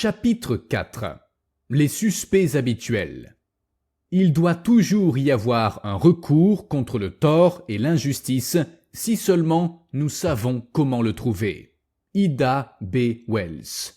Chapitre 4. Les suspects habituels. Il doit toujours y avoir un recours contre le tort et l'injustice si seulement nous savons comment le trouver. Ida B. Wells.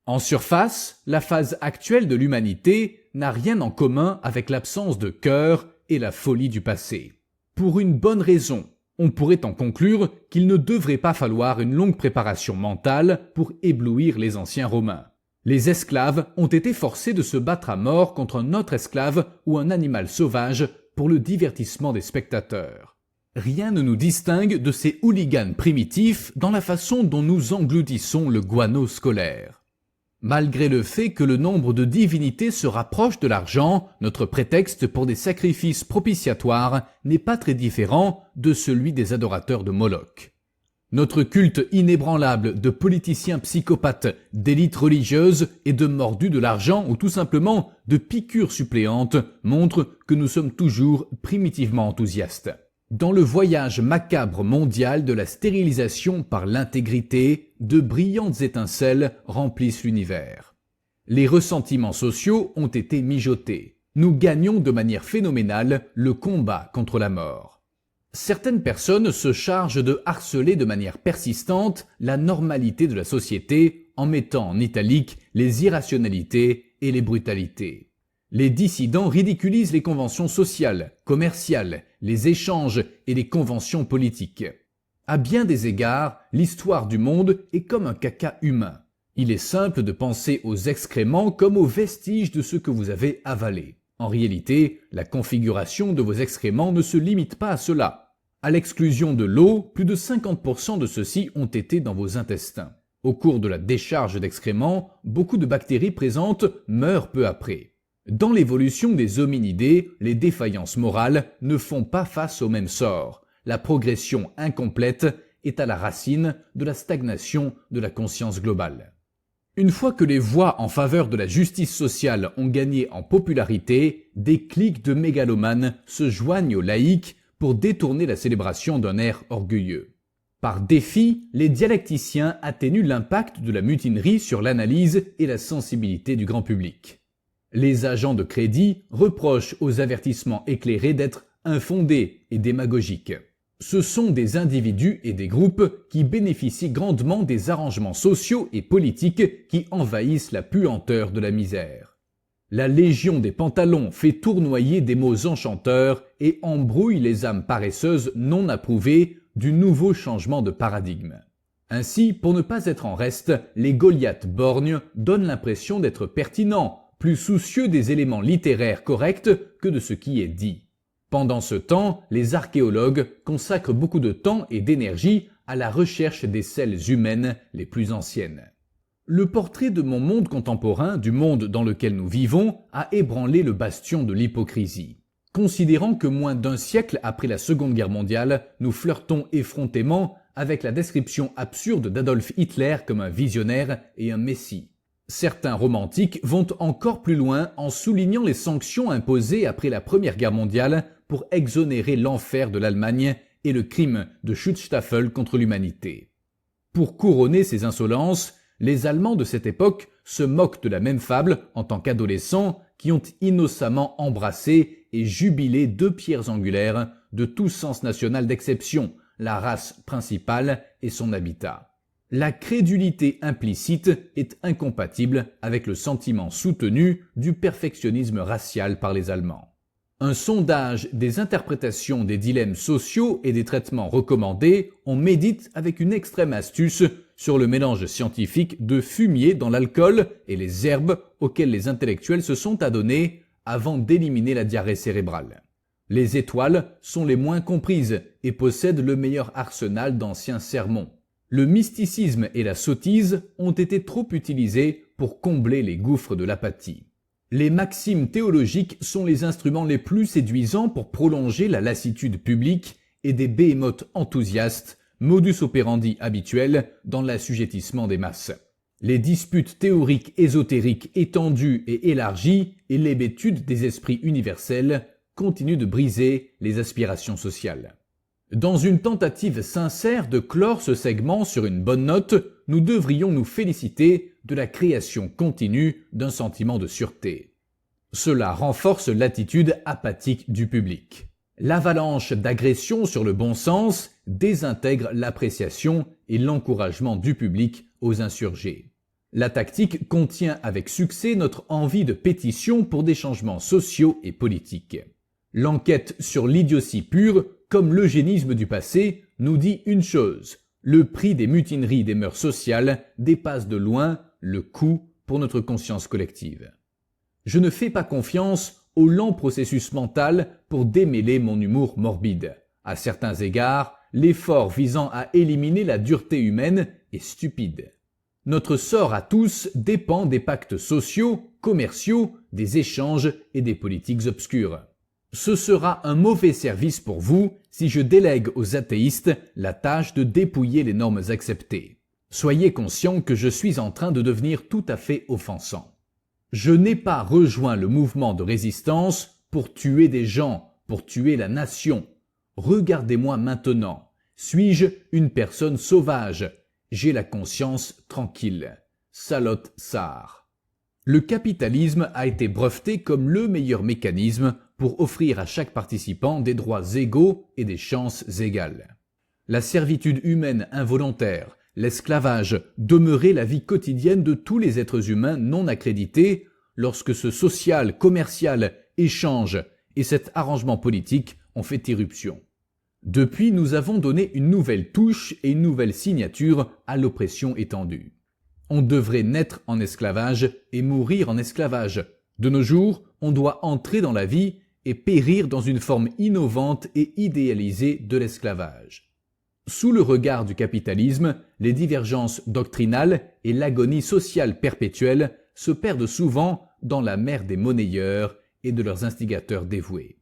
En surface, la phase actuelle de l'humanité n'a rien en commun avec l'absence de cœur et la folie du passé. Pour une bonne raison, on pourrait en conclure qu'il ne devrait pas falloir une longue préparation mentale pour éblouir les anciens Romains. Les esclaves ont été forcés de se battre à mort contre un autre esclave ou un animal sauvage pour le divertissement des spectateurs. Rien ne nous distingue de ces hooligans primitifs dans la façon dont nous engloutissons le guano scolaire. Malgré le fait que le nombre de divinités se rapproche de l'argent, notre prétexte pour des sacrifices propitiatoires n'est pas très différent de celui des adorateurs de Moloch. Notre culte inébranlable de politiciens psychopathes, d'élites religieuses et de mordus de l'argent ou tout simplement de piqûres suppléantes montre que nous sommes toujours primitivement enthousiastes. Dans le voyage macabre mondial de la stérilisation par l'intégrité, de brillantes étincelles remplissent l'univers. Les ressentiments sociaux ont été mijotés. Nous gagnons de manière phénoménale le combat contre la mort. Certaines personnes se chargent de harceler de manière persistante la normalité de la société en mettant en italique les irrationalités et les brutalités. Les dissidents ridiculisent les conventions sociales, commerciales, les échanges et les conventions politiques. À bien des égards, l'histoire du monde est comme un caca humain. Il est simple de penser aux excréments comme aux vestiges de ce que vous avez avalé. En réalité, la configuration de vos excréments ne se limite pas à cela. À l'exclusion de l'eau, plus de 50% de ceux-ci ont été dans vos intestins. Au cours de la décharge d'excréments, beaucoup de bactéries présentes meurent peu après. Dans l'évolution des hominidés, les défaillances morales ne font pas face au même sort. La progression incomplète est à la racine de la stagnation de la conscience globale. Une fois que les voix en faveur de la justice sociale ont gagné en popularité, des cliques de mégalomanes se joignent aux laïcs pour détourner la célébration d'un air orgueilleux. Par défi, les dialecticiens atténuent l'impact de la mutinerie sur l'analyse et la sensibilité du grand public. Les agents de crédit reprochent aux avertissements éclairés d'être infondés et démagogiques. Ce sont des individus et des groupes qui bénéficient grandement des arrangements sociaux et politiques qui envahissent la puanteur de la misère. La légion des pantalons fait tournoyer des mots enchanteurs et embrouille les âmes paresseuses non approuvées du nouveau changement de paradigme. Ainsi, pour ne pas être en reste, les Goliaths borgnes donnent l'impression d'être pertinents, plus soucieux des éléments littéraires corrects que de ce qui est dit. Pendant ce temps, les archéologues consacrent beaucoup de temps et d'énergie à la recherche des celles humaines les plus anciennes. Le portrait de mon monde contemporain, du monde dans lequel nous vivons, a ébranlé le bastion de l'hypocrisie. Considérant que moins d'un siècle après la Seconde Guerre mondiale, nous flirtons effrontément avec la description absurde d'Adolf Hitler comme un visionnaire et un messie. Certains romantiques vont encore plus loin en soulignant les sanctions imposées après la Première Guerre mondiale pour exonérer l'enfer de l'Allemagne et le crime de Schutzstaffel contre l'humanité. Pour couronner ces insolences, les Allemands de cette époque se moquent de la même fable en tant qu'adolescents qui ont innocemment embrassé et jubilé deux pierres angulaires de tout sens national d'exception, la race principale et son habitat. La crédulité implicite est incompatible avec le sentiment soutenu du perfectionnisme racial par les Allemands. Un sondage des interprétations des dilemmes sociaux et des traitements recommandés, on médite avec une extrême astuce sur le mélange scientifique de fumier dans l'alcool et les herbes auxquelles les intellectuels se sont adonnés avant d'éliminer la diarrhée cérébrale. Les étoiles sont les moins comprises et possèdent le meilleur arsenal d'anciens sermons. Le mysticisme et la sottise ont été trop utilisés pour combler les gouffres de l'apathie. Les maximes théologiques sont les instruments les plus séduisants pour prolonger la lassitude publique et des behémoths enthousiastes, modus operandi habituel dans l'assujettissement des masses. Les disputes théoriques ésotériques étendues et élargies et l'hébétude des esprits universels continuent de briser les aspirations sociales. Dans une tentative sincère de clore ce segment sur une bonne note, nous devrions nous féliciter de la création continue d'un sentiment de sûreté. Cela renforce l'attitude apathique du public. L'avalanche d'agressions sur le bon sens désintègre l'appréciation et l'encouragement du public aux insurgés. La tactique contient avec succès notre envie de pétition pour des changements sociaux et politiques. L'enquête sur l'idiotie pure, comme l'eugénisme du passé, nous dit une chose: le prix des mutineries des mœurs sociales dépasse de loin le coût pour notre conscience collective. Je ne fais pas confiance au lent processus mental pour démêler mon humour morbide. À certains égards, l'effort visant à éliminer la dureté humaine est stupide. Notre sort à tous dépend des pactes sociaux, commerciaux, des échanges et des politiques obscures. Ce sera un mauvais service pour vous si je délègue aux athéistes la tâche de dépouiller les normes acceptées. Soyez conscients que je suis en train de devenir tout à fait offensant. Je n'ai pas rejoint le mouvement de résistance pour tuer des gens, pour tuer la nation. Regardez-moi maintenant. Suis-je une personne sauvage? J'ai la conscience tranquille. Salote Sarr. Le capitalisme a été breveté comme le meilleur mécanisme pour offrir à chaque participant des droits égaux et des chances égales. La servitude humaine involontaire, l'esclavage demeurait la vie quotidienne de tous les êtres humains non accrédités lorsque ce social, commercial, échange et cet arrangement politique ont fait irruption. Depuis, nous avons donné une nouvelle touche et une nouvelle signature à l'oppression étendue. On devrait naître en esclavage et mourir en esclavage. De nos jours, on doit entrer dans la vie et périr dans une forme innovante et idéalisée de l'esclavage. Sous le regard du capitalisme, les divergences doctrinales et l'agonie sociale perpétuelle se perdent souvent dans la mer des monnayeurs et de leurs instigateurs dévoués.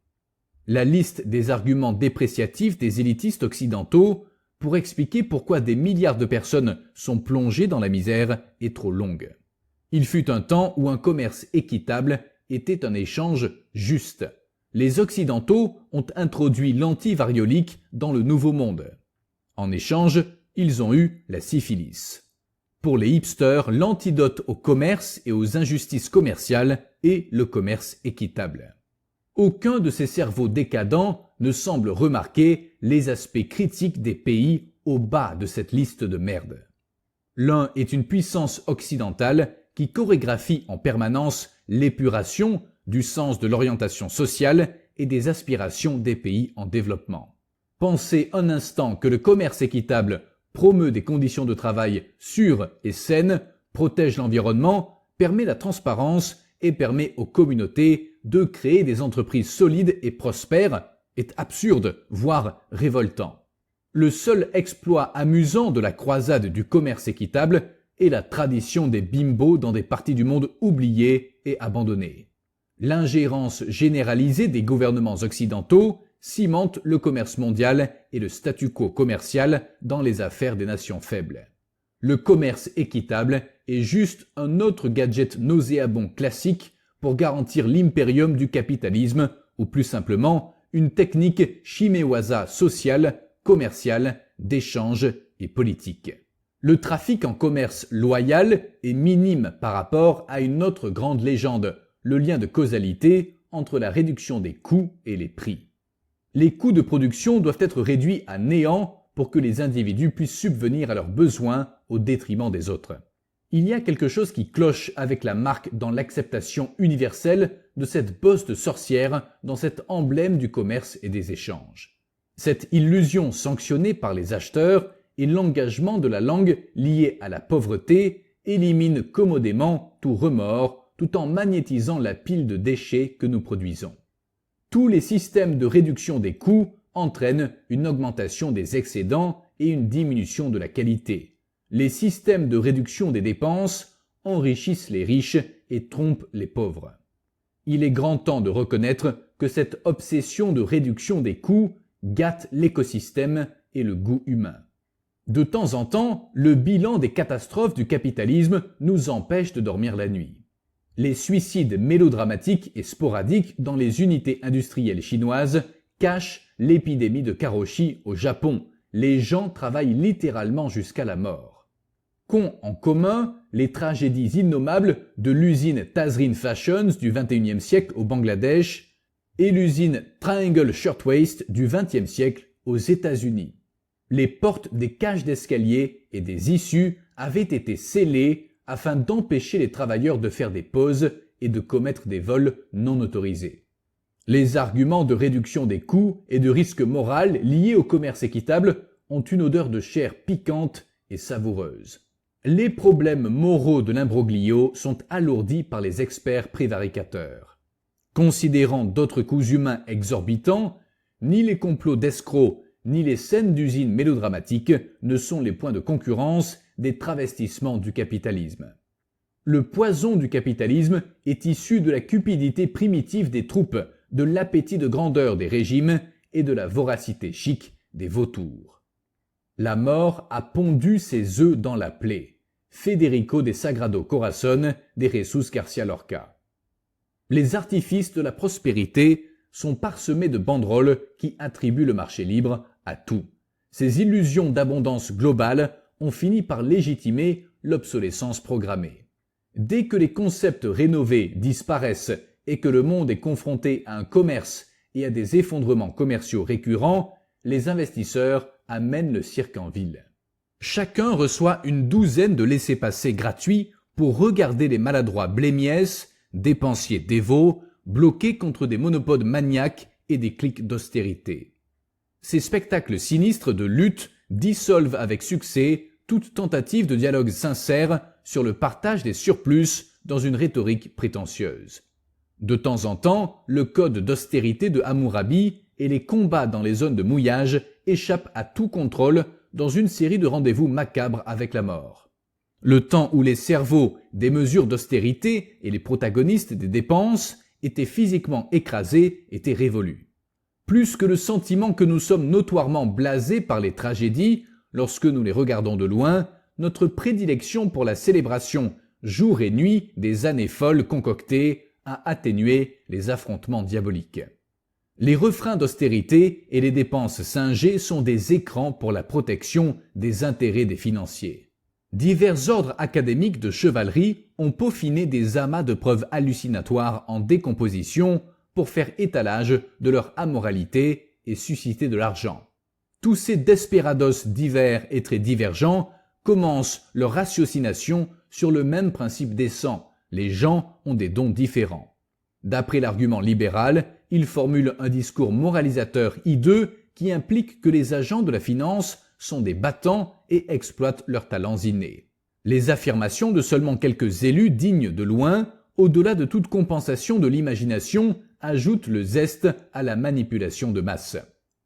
La liste des arguments dépréciatifs des élitistes occidentaux pour expliquer pourquoi des milliards de personnes sont plongées dans la misère est trop longue. Il fut un temps où un commerce équitable était un échange juste. Les Occidentaux ont introduit l'antivariolique dans le Nouveau Monde. En échange, ils ont eu la syphilis. Pour les hipsters, l'antidote au commerce et aux injustices commerciales est le commerce équitable. Aucun de ces cerveaux décadents ne semble remarquer les aspects critiques des pays au bas de cette liste de merde. L'un est une puissance occidentale qui chorégraphie en permanence l'épuration du sens de l'orientation sociale et des aspirations des pays en développement. Pensez un instant que le commerce équitable promeut des conditions de travail sûres et saines, protège l'environnement, permet la transparence et permet aux communautés de créer des entreprises solides et prospères est absurde, voire révoltant. Le seul exploit amusant de la croisade du commerce équitable est la tradition des bimbos dans des parties du monde oubliées et abandonnées. L'ingérence généralisée des gouvernements occidentaux cimente le commerce mondial et le statu quo commercial dans les affaires des nations faibles. Le commerce équitable est juste un autre gadget nauséabond classique pour garantir l'impérium du capitalisme, ou plus simplement, une technique shimewaza sociale, commerciale, d'échange et politique. Le trafic en commerce loyal est minime par rapport à une autre grande légende, le lien de causalité entre la réduction des coûts et les prix. Les coûts de production doivent être réduits à néant pour que les individus puissent subvenir à leurs besoins au détriment des autres. Il y a quelque chose qui cloche avec la marque dans l'acceptation universelle de cette bosse de sorcière dans cet emblème du commerce et des échanges. Cette illusion sanctionnée par les acheteurs et l'engagement de la langue liée à la pauvreté élimine commodément tout remords tout en magnétisant la pile de déchets que nous produisons. Tous les systèmes de réduction des coûts entraînent une augmentation des excédents et une diminution de la qualité. Les systèmes de réduction des dépenses enrichissent les riches et trompent les pauvres. Il est grand temps de reconnaître que cette obsession de réduction des coûts gâte l'écosystème et le goût humain. De temps en temps, le bilan des catastrophes du capitalisme nous empêche de dormir la nuit. Les suicides mélodramatiques et sporadiques dans les unités industrielles chinoises cachent l'épidémie de karoshi au Japon. Les gens travaillent littéralement jusqu'à la mort. qu'ont en commun les tragédies innommables de l'usine Tazreen Fashions du XXIe siècle au Bangladesh et l'usine Triangle Shirtwaist du XXe siècle aux États-Unis. Les portes des cages d'escalier et des issues avaient été scellées afin d'empêcher les travailleurs de faire des pauses et de commettre des vols non autorisés. Les arguments de réduction des coûts et de risque moral liés au commerce équitable ont une odeur de chair piquante et savoureuse. Les problèmes moraux de l'imbroglio sont alourdis par les experts prévaricateurs. Considérant d'autres coûts humains exorbitants, ni les complots d'escrocs ni les scènes d'usines mélodramatiques ne sont les points de concurrence des travestissements du capitalisme. Le poison du capitalisme est issu de la cupidité primitive des troupes, de l'appétit de grandeur des régimes et de la voracité chic des vautours. La mort a pondu ses œufs dans la plaie. Federico de Sagrado Corazon de Jesus Garcia Lorca. Les artifices de la prospérité sont parsemés de banderoles qui attribuent le marché libre à tout. Ces illusions d'abondance globale ont fini par légitimer l'obsolescence programmée. Dès que les concepts rénovés disparaissent et que le monde est confronté à un commerce et à des effondrements commerciaux récurrents, les investisseurs amènent le cirque en ville. Chacun reçoit une douzaine de laissez-passer gratuits pour regarder les maladroits blémiès, dépensiers dévots, bloqués contre des monopodes maniaques et des cliques d'austérité. Ces spectacles sinistres de lutte dissolvent avec succès toute tentative de dialogue sincère sur le partage des surplus dans une rhétorique prétentieuse. De temps en temps, le code d'austérité de Hammurabi et les combats dans les zones de mouillage échappent à tout contrôle dans une série de rendez-vous macabres avec la mort. Le temps où les cerveaux des mesures d'austérité et les protagonistes des dépenses étaient physiquement écrasés était révolu. Plus que le sentiment que nous sommes notoirement blasés par les tragédies, lorsque nous les regardons de loin, notre prédilection pour la célébration jour et nuit des années folles concoctées a atténué les affrontements diaboliques. Les refrains d'austérité et les dépenses singées sont des écrans pour la protection des intérêts des financiers. Divers ordres académiques de chevalerie ont peaufiné des amas de preuves hallucinatoires en décomposition pour faire étalage de leur amoralité et susciter de l'argent. Tous ces desperados divers et très divergents commencent leur ratiocination sur le même principe décent. Les gens ont des dons différents. D'après l'argument libéral, ils formulent un discours moralisateur hideux qui implique que les agents de la finance sont des battants et exploitent leurs talents innés. Les affirmations de seulement quelques élus dignes de loin, au-delà de toute compensation de l'imagination, ajoutent le zeste à la manipulation de masse.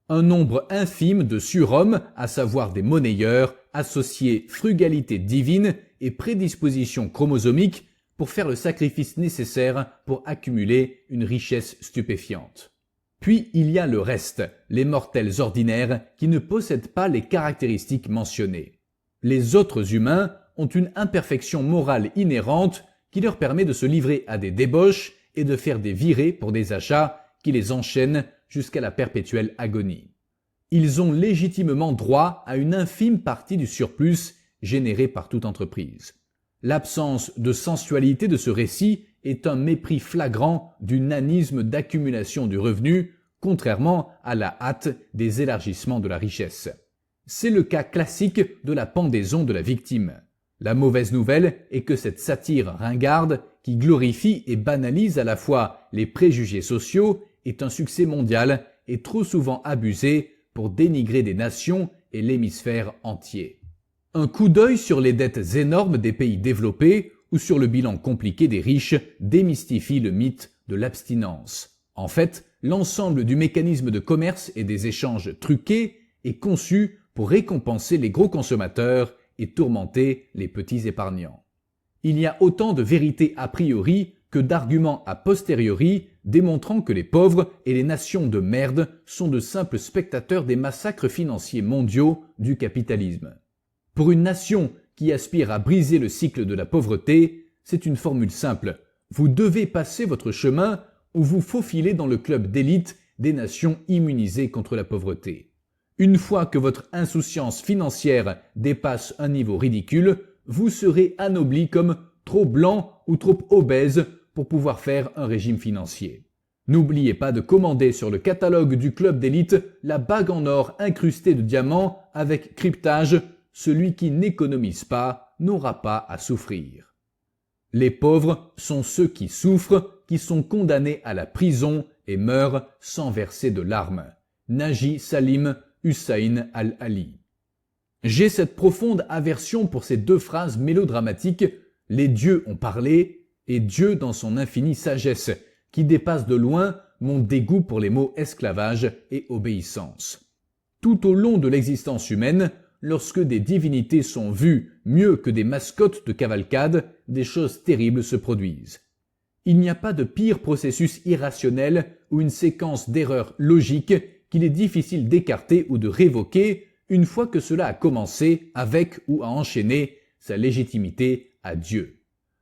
Un nombre infime de surhommes, à savoir des monnayeurs, associés frugalité divine et prédisposition chromosomique pour faire le sacrifice nécessaire pour accumuler une richesse stupéfiante. Puis il y a le reste, les mortels ordinaires qui ne possèdent pas les caractéristiques mentionnées. Les autres humains ont une imperfection morale inhérente qui leur permet de se livrer à des débauches et de faire des virées pour des achats qui les enchaînent jusqu'à la perpétuelle agonie. Ils ont légitimement droit à une infime partie du surplus généré par toute entreprise. L'absence de sensualité de ce récit est un mépris flagrant du nanisme d'accumulation du revenu, contrairement à la hâte des élargissements de la richesse. C'est le cas classique de la pendaison de la victime. La mauvaise nouvelle est que cette satire ringarde, qui glorifie et banalise à la fois les préjugés sociaux, est un succès mondial et trop souvent abusé pour dénigrer des nations et l'hémisphère entier. Un coup d'œil sur les dettes énormes des pays développés ou sur le bilan compliqué des riches démystifie le mythe de l'abstinence. En fait, l'ensemble du mécanisme de commerce et des échanges truqués est conçu pour récompenser les gros consommateurs et tourmenter les petits épargnants. Il y a autant de vérités a priori que d'arguments a posteriori démontrant que les pauvres et les nations de merde sont de simples spectateurs des massacres financiers mondiaux du capitalisme. Pour une nation qui aspire à briser le cycle de la pauvreté, c'est une formule simple. Vous devez passer votre chemin ou vous faufiler dans le club d'élite des nations immunisées contre la pauvreté. Une fois que votre insouciance financière dépasse un niveau ridicule, vous serez anobli comme trop blanc ou trop obèse pour pouvoir faire un régime financier. N'oubliez pas de commander sur le catalogue du club d'élite la bague en or incrustée de diamants avec cryptage. Celui qui n'économise pas n'aura pas à souffrir. Les pauvres sont ceux qui souffrent, qui sont condamnés à la prison et meurent sans verser de larmes. Naji Salim Hussain Al-Ali. J'ai cette profonde aversion pour ces deux phrases mélodramatiques, les dieux ont parlé et Dieu dans son infinie sagesse, qui dépasse de loin mon dégoût pour les mots esclavage et obéissance. Tout au long de l'existence humaine, lorsque des divinités sont vues mieux que des mascottes de cavalcade, des choses terribles se produisent. Il n'y a pas de pire processus irrationnel ou une séquence d'erreurs logiques qu'il est difficile d'écarter ou de révoquer une fois que cela a commencé avec ou a enchaîné sa légitimité à Dieu.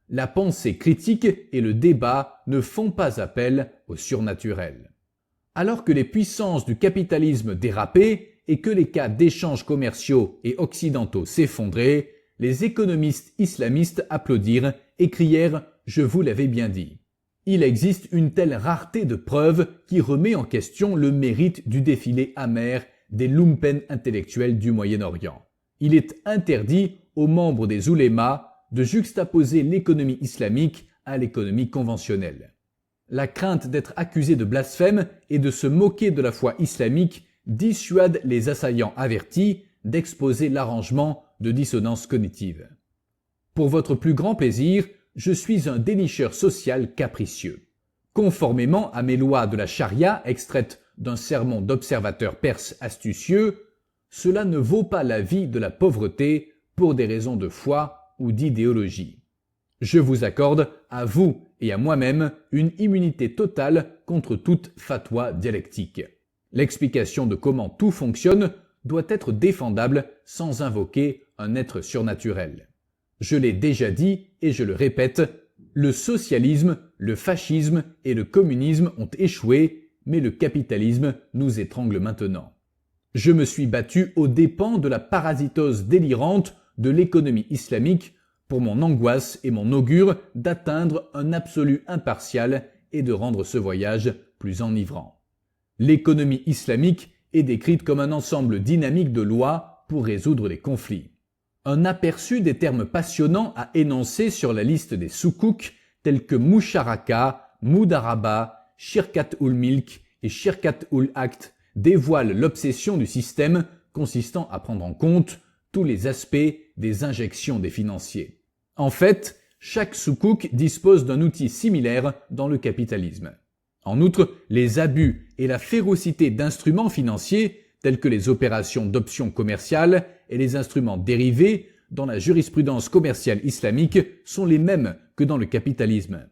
La pensée critique et le débat ne font pas appel au surnaturel. Alors que les puissances du capitalisme dérapaient et que les cas d'échanges commerciaux et occidentaux s'effondraient, les économistes islamistes applaudirent et crièrent « Je vous l'avais bien dit ». Il existe une telle rareté de preuves qui remet en question le mérite du défilé amer des lumpen intellectuels du Moyen-Orient. Il est interdit aux membres des oulémas de juxtaposer l'économie islamique à l'économie conventionnelle. La crainte d'être accusé de blasphème et de se moquer de la foi islamique dissuade les assaillants avertis d'exposer l'arrangement de dissonance cognitive. Pour votre plus grand plaisir, je suis un dénicheur social capricieux. Conformément à mes lois de la charia extraites d'un sermon d'observateur perse astucieux, cela ne vaut pas la vie de la pauvreté pour des raisons de foi ou d'idéologie. Je vous accorde, à vous et à moi-même, une immunité totale contre toute fatwa dialectique. L'explication de comment tout fonctionne doit être défendable sans invoquer un être surnaturel. Je l'ai déjà dit et je le répète, le socialisme, le fascisme et le communisme ont échoué, mais le capitalisme nous étrangle maintenant. Je me suis battu aux dépens de la parasitose délirante de l'économie islamique pour mon angoisse et mon augure d'atteindre un absolu impartial et de rendre ce voyage plus enivrant. L'économie islamique est décrite comme un ensemble dynamique de lois pour résoudre les conflits. Un aperçu des termes passionnants à énoncer sur la liste des soukouks tels que Musharaka, Mudaraba, Shirkat ul Milk et Shirkat ul Aqd dévoile l'obsession du système consistant à prendre en compte tous les aspects des injections des financiers. En fait, chaque soukouk dispose d'un outil similaire dans le capitalisme. En outre, les abus et la férocité d'instruments financiers tels que les opérations d'options commerciales et les instruments dérivés dans la jurisprudence commerciale islamique sont les mêmes que dans le capitalisme.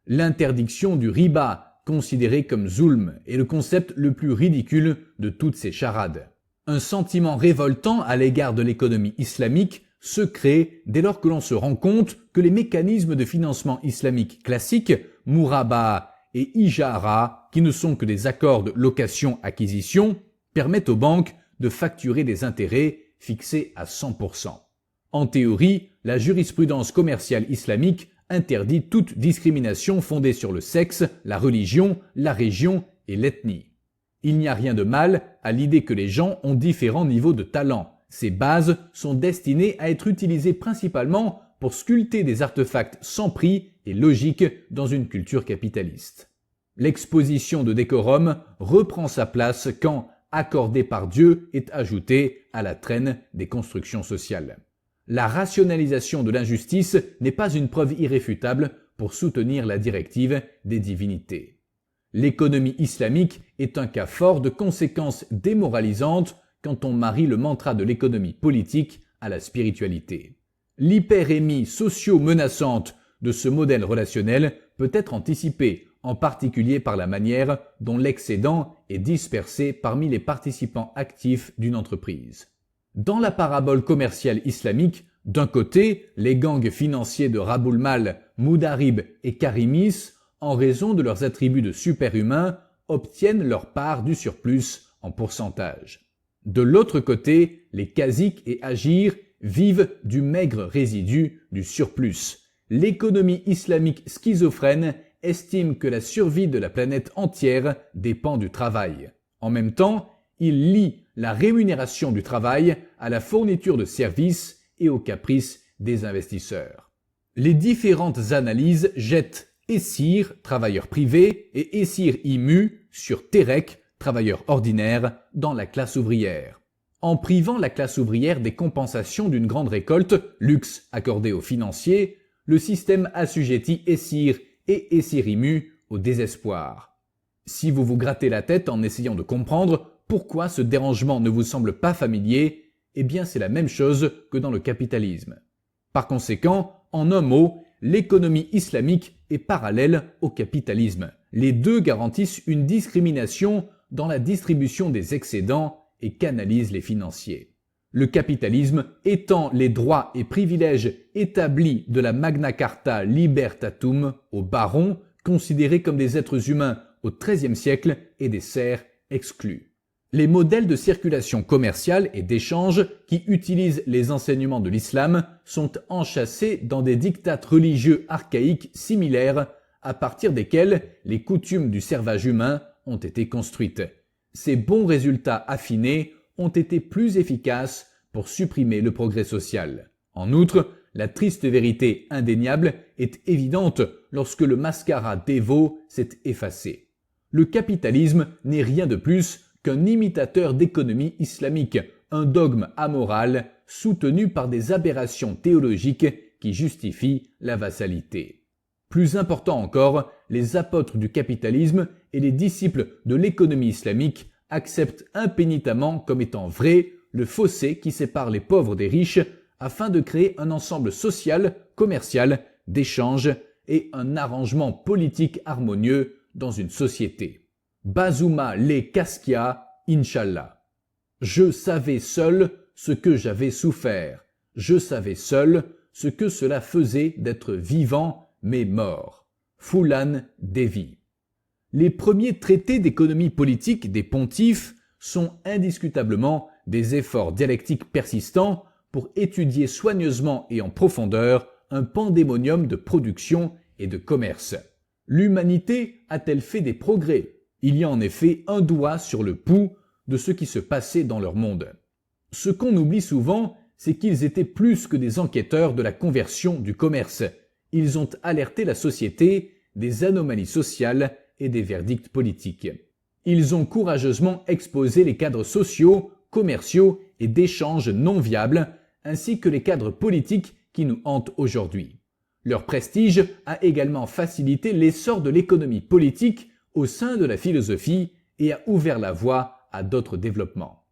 L'interdiction du riba, considéré comme zulm, est le concept le plus ridicule de toutes ces charades. Un sentiment révoltant à l'égard de l'économie islamique se crée dès lors que l'on se rend compte que les mécanismes de financement islamique classiques, Mouraba et Ijara, qui ne sont que des accords de location-acquisition, permettent aux banques de facturer des intérêts fixés à 100%. En théorie, la jurisprudence commerciale islamique interdit toute discrimination fondée sur le sexe, la religion, la région et l'ethnie. Il n'y a rien de mal à l'idée que les gens ont différents niveaux de talent. Ces bases sont destinées à être utilisées principalement pour sculpter des artefacts sans prix et logiques dans une culture capitaliste. L'exposition de décorum reprend sa place quand, accordée par Dieu, est ajoutée à la traîne des constructions sociales. La rationalisation de l'injustice n'est pas une preuve irréfutable pour soutenir la directive des divinités. L'économie islamique est un cas fort de conséquences démoralisantes quand on marie le mantra de l'économie politique à la spiritualité. L'hyperémie socio-menaçante de ce modèle relationnel peut être anticipée, en particulier par la manière dont l'excédent est dispersé parmi les participants actifs d'une entreprise. Dans la parabole commerciale islamique, d'un côté, les gangs financiers de Raboul Mal, Moudarib et Karimis, en raison de leurs attributs de super-humains, obtiennent leur part du surplus en pourcentage. De l'autre côté, les Kazik et Agir vivent du maigre résidu du surplus. L'économie islamique schizophrène estime que la survie de la planète entière dépend du travail. En même temps, il lie la rémunération du travail à la fourniture de services et aux caprices des investisseurs. Les différentes analyses jettent Essir, travailleur privé, et Essir Imu sur Terek, travailleur ordinaire, dans la classe ouvrière. En privant la classe ouvrière des compensations d'une grande récolte, luxe accordé aux financiers, le système assujettit Essir et Essir Imu au désespoir. Si vous vous grattez la tête en essayant de comprendre pourquoi ce dérangement ne vous semble pas familier, eh bien c'est la même chose que dans le capitalisme. Par conséquent, en un mot, l'économie islamique est parallèle au capitalisme. Les deux garantissent une discrimination dans la distribution des excédents et canalisent les financiers. Le capitalisme étend les droits et privilèges établis de la Magna Carta Libertatum aux barons, considérés comme des êtres humains au XIIIe siècle et des serfs exclus. Les modèles de circulation commerciale et d'échange qui utilisent les enseignements de l'islam sont enchâssés dans des diktats religieux archaïques similaires à partir desquels les coutumes du servage humain ont été construites. Ces bons résultats affinés ont été plus efficaces pour supprimer le progrès social. En outre, la triste vérité indéniable est évidente lorsque le mascara dévot s'est effacé. Le capitalisme n'est rien de plus qu'un imitateur d'économie islamique, un dogme amoral soutenu par des aberrations théologiques qui justifient la vassalité. Plus important encore, les apôtres du capitalisme et les disciples de l'économie islamique acceptent impénitemment comme étant vrai le fossé qui sépare les pauvres des riches afin de créer un ensemble social, commercial, d'échange et un arrangement politique harmonieux dans une société. Bazuma les Kaskia, Inch'Allah. Je savais seul ce que j'avais souffert. Je savais seul ce que cela faisait d'être vivant mais mort. Fulan Devi. Les premiers traités d'économie politique des pontifes sont indiscutablement des efforts dialectiques persistants pour étudier soigneusement et en profondeur un pandémonium de production et de commerce. L'humanité a-t-elle fait des progrès ? Il y a en effet un doigt sur le pouls de ce qui se passait dans leur monde. Ce qu'on oublie souvent, c'est qu'ils étaient plus que des enquêteurs de la conversion du commerce. Ils ont alerté la société des anomalies sociales et des verdicts politiques. Ils ont courageusement exposé les cadres sociaux, commerciaux et d'échanges non viables, ainsi que les cadres politiques qui nous hantent aujourd'hui. Leur prestige a également facilité l'essor de l'économie politique au sein de la philosophie et a ouvert la voie à d'autres développements.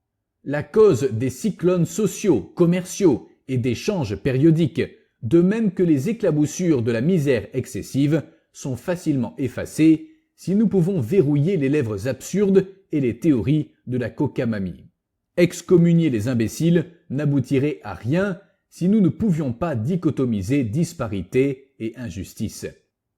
La cause des cyclones sociaux, commerciaux et d'échanges périodiques, de même que les éclaboussures de la misère excessive, sont facilement effacées si nous pouvons verrouiller les lèvres absurdes et les théories de la cocamamie. Excommunier les imbéciles n'aboutirait à rien si nous ne pouvions pas dichotomiser disparité et injustice.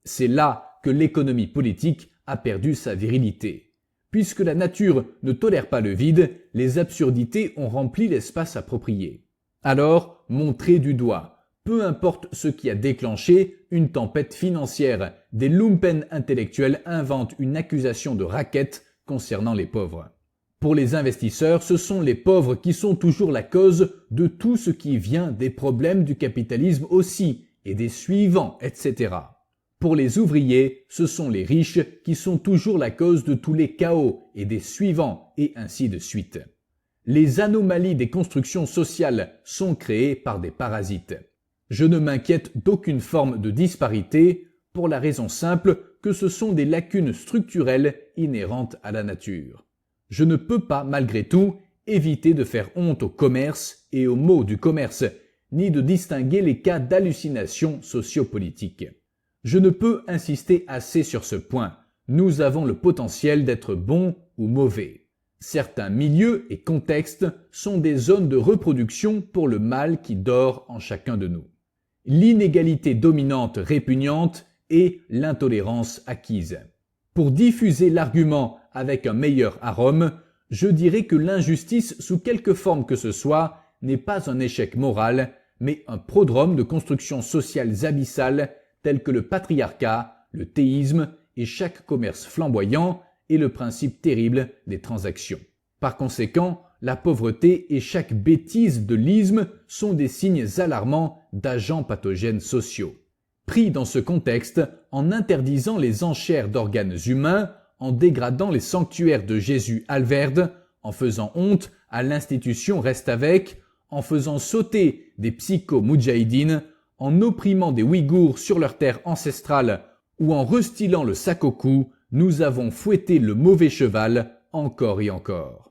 C'est là que l'économie politique a perdu sa virilité. Puisque la nature ne tolère pas le vide, les absurdités ont rempli l'espace approprié. Alors, montrez du doigt. Peu importe ce qui a déclenché une tempête financière, des lumpen intellectuels inventent une accusation de racket concernant les pauvres. Pour les investisseurs, ce sont les pauvres qui sont toujours la cause de tout ce qui vient des problèmes du capitalisme aussi, et des suivants, etc. Pour les ouvriers, ce sont les riches qui sont toujours la cause de tous les chaos et des suivants, et ainsi de suite. Les anomalies des constructions sociales sont créées par des parasites. Je ne m'inquiète d'aucune forme de disparité pour la raison simple que ce sont des lacunes structurelles inhérentes à la nature. Je ne peux pas, malgré tout, éviter de faire honte au commerce et aux maux du commerce, ni de distinguer les cas d'hallucination sociopolitique. Je ne peux insister assez sur ce point. Nous avons le potentiel d'être bons ou mauvais. Certains milieux et contextes sont des zones de reproduction pour le mal qui dort en chacun de nous. L'inégalité dominante répugnante et l'intolérance acquise. Pour diffuser l'argument avec un meilleur arôme, je dirais que l'injustice sous quelque forme que ce soit n'est pas un échec moral, mais un prodrome de constructions sociales abyssales telles que le patriarcat, le théisme et chaque commerce flamboyant et le principe terrible des transactions. Par conséquent, la pauvreté et chaque bêtise de l'isme sont des signes alarmants d'agents pathogènes sociaux. Pris dans ce contexte, en interdisant les enchères d'organes humains, en dégradant les sanctuaires de Jésus Alverde, en faisant honte à l'institution Reste Avec, en faisant sauter des psycho-moudjahidines, en opprimant des Ouïghours sur leur terre ancestrale ou en restylant le sac au cou, nous avons fouetté le mauvais cheval encore et encore.